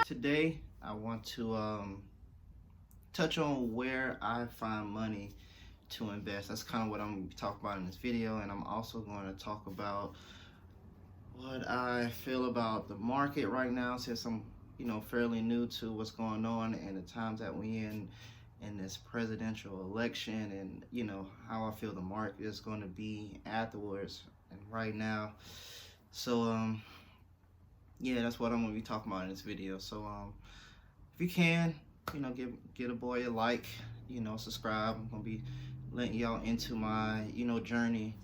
Today, I want to touch on where I find money to invest. That's kind of what I'm going to be talking about in this video, and I'm also going to talk about what I feel about the market right now, since I'm fairly new to what's going on and the times that we in this presidential election, and how I feel the market is going to be afterwards and right now. So yeah, that's what I'm going to be talking about in this video. So if you can, get a boy a like, subscribe. I'm going to be letting y'all into my journey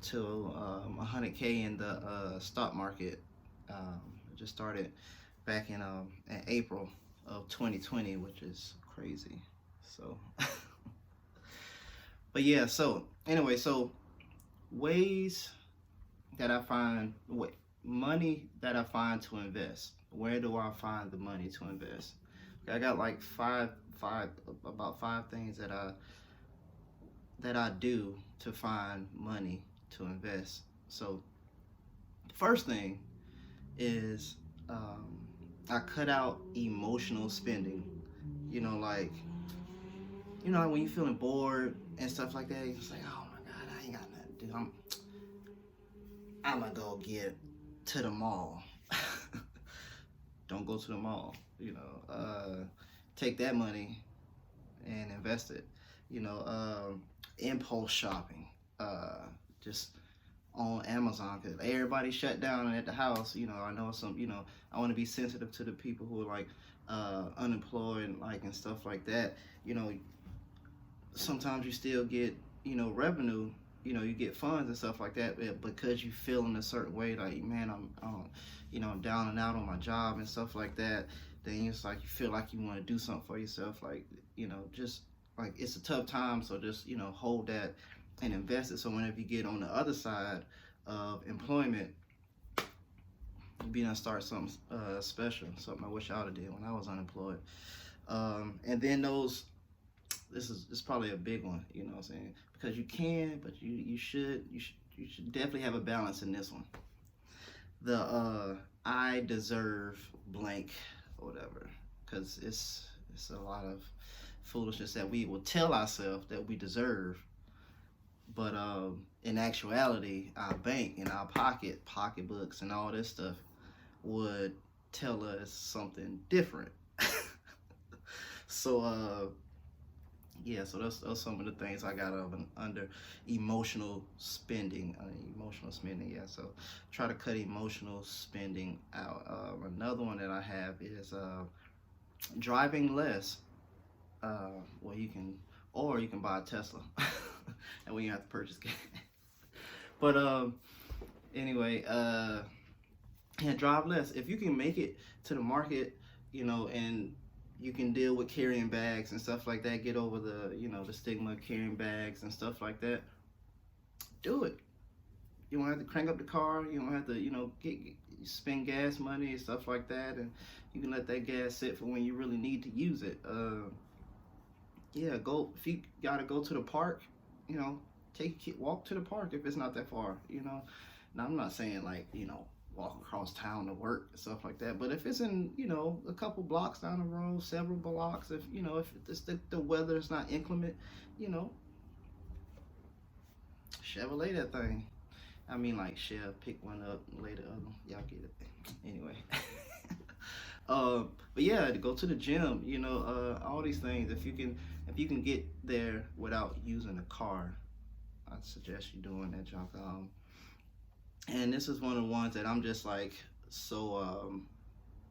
to 100K in the stock market. I just started back in April of 2020, which is crazy. So but yeah, so anyway, so ways that I find money that I find to invest. Where do I find the money to invest? I got like about five things that I do to find money to invest. So the first thing is I cut out emotional spending. Like when you're feeling bored and stuff like that, it's like, oh my god, I ain't got nothing to do. I'm gonna go get to the mall. Don't go to the mall. Take that money and invest it. Impulse shopping. Just on Amazon, because everybody shut down at the house. I know some. I want to be sensitive to the people who are like unemployed and stuff like that. Sometimes you still get revenue. You get funds and stuff like that, but because you feel in a certain way, like, man, I'm down and out on my job and stuff like that, then it's like you feel like you want to do something for yourself, like, just like it's a tough time, so just hold that and invest it, so whenever you get on the other side of employment, you be gonna start something special, something I wish I would have did when I was unemployed. And then this is probably a big one, what I'm saying, because you can, but you should definitely have a balance in this one. The I deserve blank or whatever, because it's a lot of foolishness that we will tell ourselves that we deserve, but in actuality, our bank and our pocketbooks and all this stuff would tell us something different. So yeah, so those some of the things I got under emotional spending. Yeah. So try to cut emotional spending out. Another one that I have is driving less. Well, you can buy a Tesla, and we have to purchase gas. But anyway, yeah, drive less. If you can make it to the market, and you can deal with carrying bags and stuff like that, get over the the stigma of carrying bags and stuff like that, do it. You don't have to crank up the car, you don't have to spend gas money and stuff like that, and you can let that gas sit for when you really need to use it. Yeah, go if you gotta go to the park, walk to the park if it's not that far. Now I'm not saying like walk across town to work and stuff like that, but if it's in a couple blocks down the road, several blocks, if the weather is not inclement, Chevrolet that thing. I mean, like, Chev, pick one up and lay the other one. Y'all get it. Anyway. But yeah, to go to the gym, all these things. If you can get there without using a car, I'd suggest you doing that, junk. And this is one of the ones that I'm just like so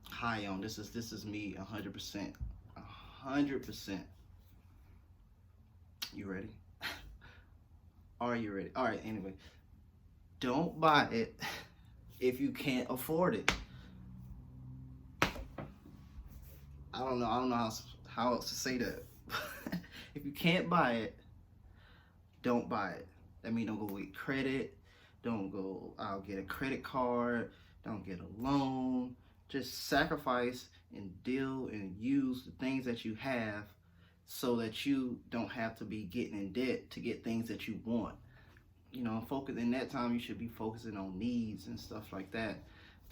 high on. This is me 100%. 100%. You ready? Are you ready? All right, anyway. Don't buy it if you can't afford it. I don't know how else to say that. If you can't buy it, don't buy it. That means don't go get credit. Don't go out get a credit card. Don't get a loan. Just sacrifice and deal and use the things that you have so that you don't have to be getting in debt to get things that you want. Focus in that time. You should be focusing on needs and stuff like that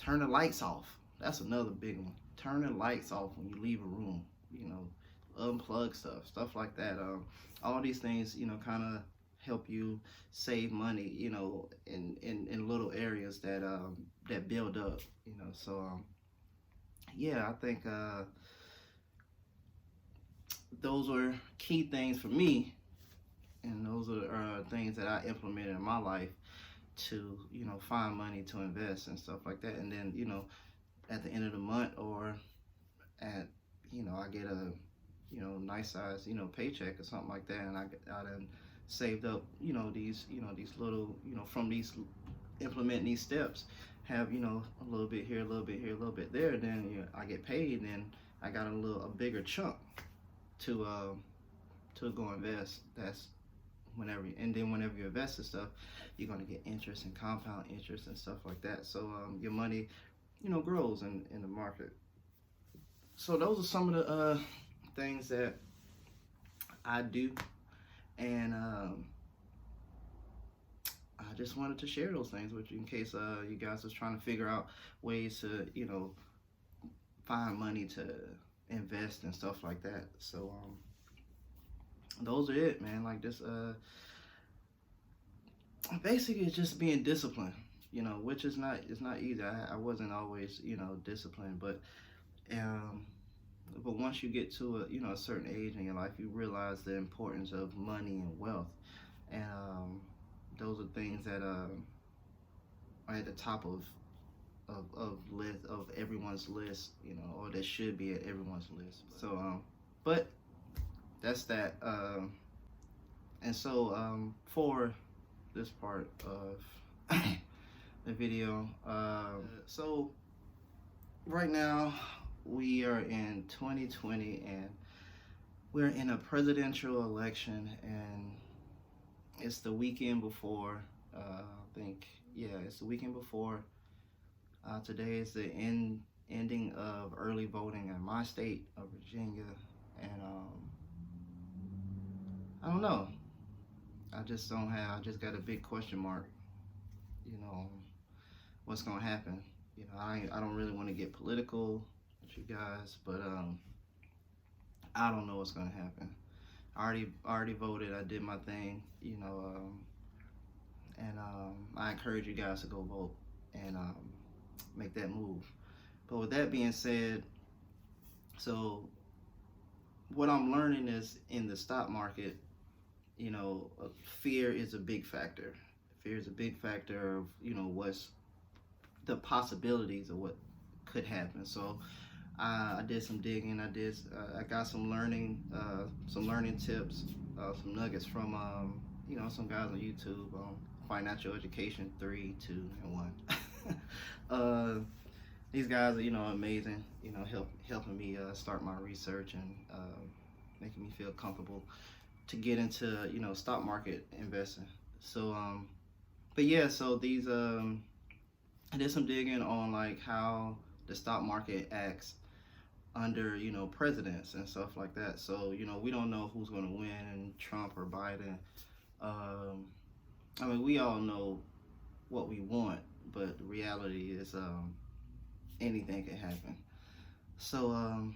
Turn the lights off. That's another big one. Turn the lights off when you leave a room. You know, unplug stuff like that. All these things, you know, kind of help you save money. You know, in little areas that build up. You know, so yeah, I think those were key things for me, and those are things that I implemented in my life to, you know, find money to invest and stuff like that. And then, you know, at the end of the month, or at, you know, I get a, you know, nice size, you know, paycheck or something like that, and I then saved up, you know, these little, you know, from these implementing these steps, have, you know, a little bit here, a little bit here, a little bit there. Then, you know, I get paid, and I got a bigger chunk to go invest. That's and then whenever you invest in stuff, you're going to get interest and compound interest and stuff like that. So your money, you know, grows in the market. So those are some of the things that I do, and I just wanted to share those things with you in case you guys was trying to figure out ways to, you know, find money to invest and stuff like that. So those are it, man. Like this, basically it's just being disciplined, you know, which is it's not easy. I wasn't always, you know, disciplined, but once you get to a, you know, a certain age in your life, you realize the importance of money and wealth, and those are things that are at the top of everyone's list, you know, or that should be at everyone's list. So but that's that. And so for this part of the video, so right now we are in 2020, and we're in a presidential election, and it's the weekend before. I think, yeah, it's the weekend before. Today is the ending of early voting in my state of Virginia, and I don't know. I just got a big question mark. You know, what's gonna happen? You know, I don't really want to get political with you guys, but I don't know what's gonna happen. I already voted. I did my thing. You know, and I encourage you guys to go vote and make that move. But with that being said, so what I'm learning is in the stock market, you know, fear is a big factor. Fear is a big factor of, you know, what's the possibilities of what could happen. So I did some digging. I got some learning tips, some nuggets from you know, some guys on YouTube, Financial Education 3, 2, and 1. These guys are, you know, amazing. You know, helping me start my research, and making me feel comfortable to get into, you know, stock market investing. So but yeah, so these I did some digging on like how the stock market acts under, you know, presidents and stuff like that. So, you know, we don't know who's going to win, Trump or Biden. I mean, we all know what we want, but the reality is anything can happen. So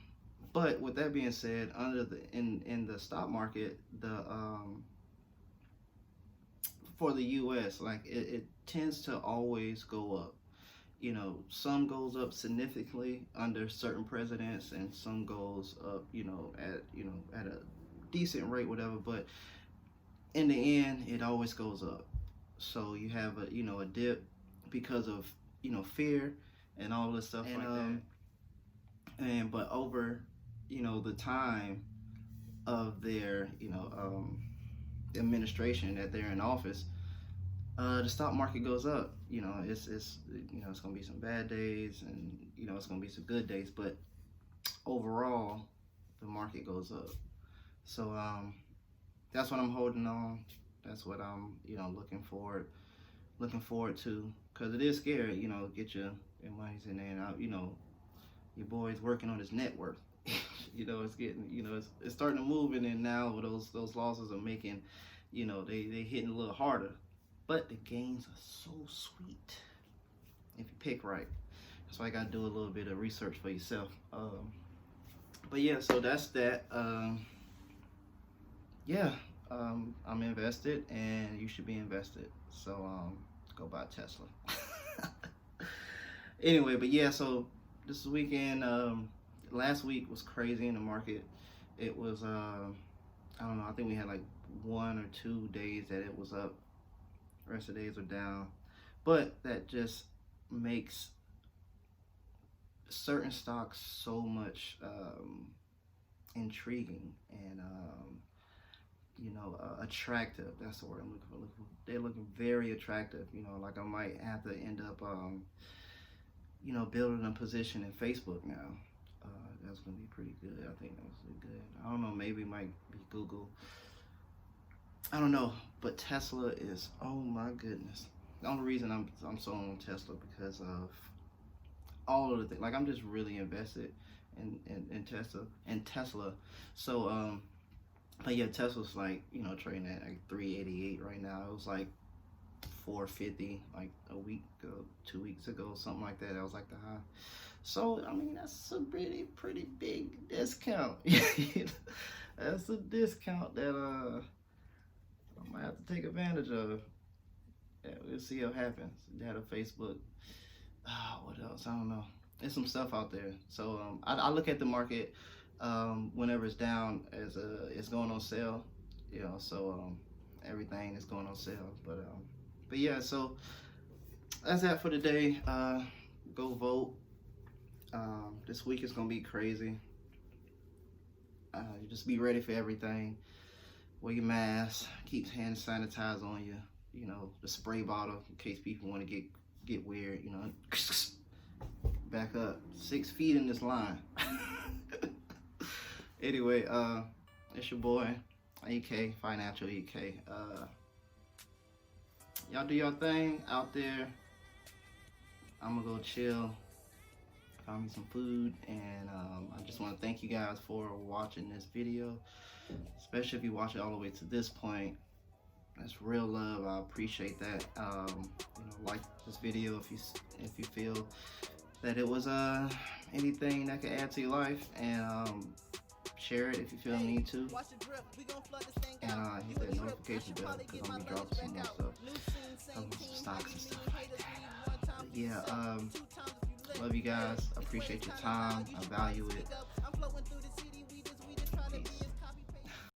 but with that being said, in the stock market, the for the US, like it tends to always go up. You know, some goes up significantly under certain presidents, and some goes up, you know, at a decent rate, whatever. But in the end, it always goes up. So you have a, you know, a dip because of, you know, fear and all this stuff, and like that. And but over, you know, the time of their, you know, administration that they're in office, the stock market goes up. You know, it's you know, it's gonna be some bad days, and you know, it's gonna be some good days, but overall the market goes up. So that's what I'm holding on. That's what I'm, you know, looking forward to, because it is scary. You know, get your money's in there, and out, you know, your boy's working on his net worth. You know, it's getting, you know, it's starting to move, and then now those losses are making, you know, they hitting a little harder. But the gains are so sweet if you pick right. So I gotta do a little bit of research for yourself. But yeah, so that's that. Yeah, I'm invested, and you should be invested. So go buy Tesla. Anyway, but yeah, so this weekend, last week was crazy in the market. It was, I don't know, I think we had like 1 or 2 days that it was up. The rest of the days were down. But that just makes certain stocks so much intriguing and attractive. That's the word I'm looking for. They're looking very attractive. Like I might have to end up building a position in Facebook now. That's gonna be pretty good. I think that's really good. I don't know, maybe it might be Google. I don't know, but Tesla is, oh my goodness. The only reason I'm so on Tesla because of all of the things. Like I'm just really invested in Tesla. So but yeah, Tesla's like, trading at like 388 right now. It was like 450 like a week ago, 2 weeks ago, something like that. That was like the high. So I mean, that's a pretty big discount. That's a discount that I might have to take advantage of. Yeah, we'll see what happens. That or Facebook. What else? I don't know. There's some stuff out there. So I look at the market whenever it's down as it's going on sale. So everything is going on sale. But yeah, so that's that for today. Go vote. This week is gonna be crazy. You just be ready for everything. Wear your mask. Keep hand sanitizer on you. The spray bottle in case people want to get weird. Back up 6 feet in this line. Anyway, it's your boy EK, Financial EK. Y'all do your thing out there. I'm gonna go chill, find me some food, and I just want to thank you guys for watching this video, especially if you watch it all the way to this point. That's real love. I appreciate that. Like this video if you feel that it was anything that could add to your life, and share it if you feel need to, and hit that notification bell because I'm gonna be dropping some more stuff, some stocks and stuff like that. But yeah, love you guys. I appreciate your time. I value it.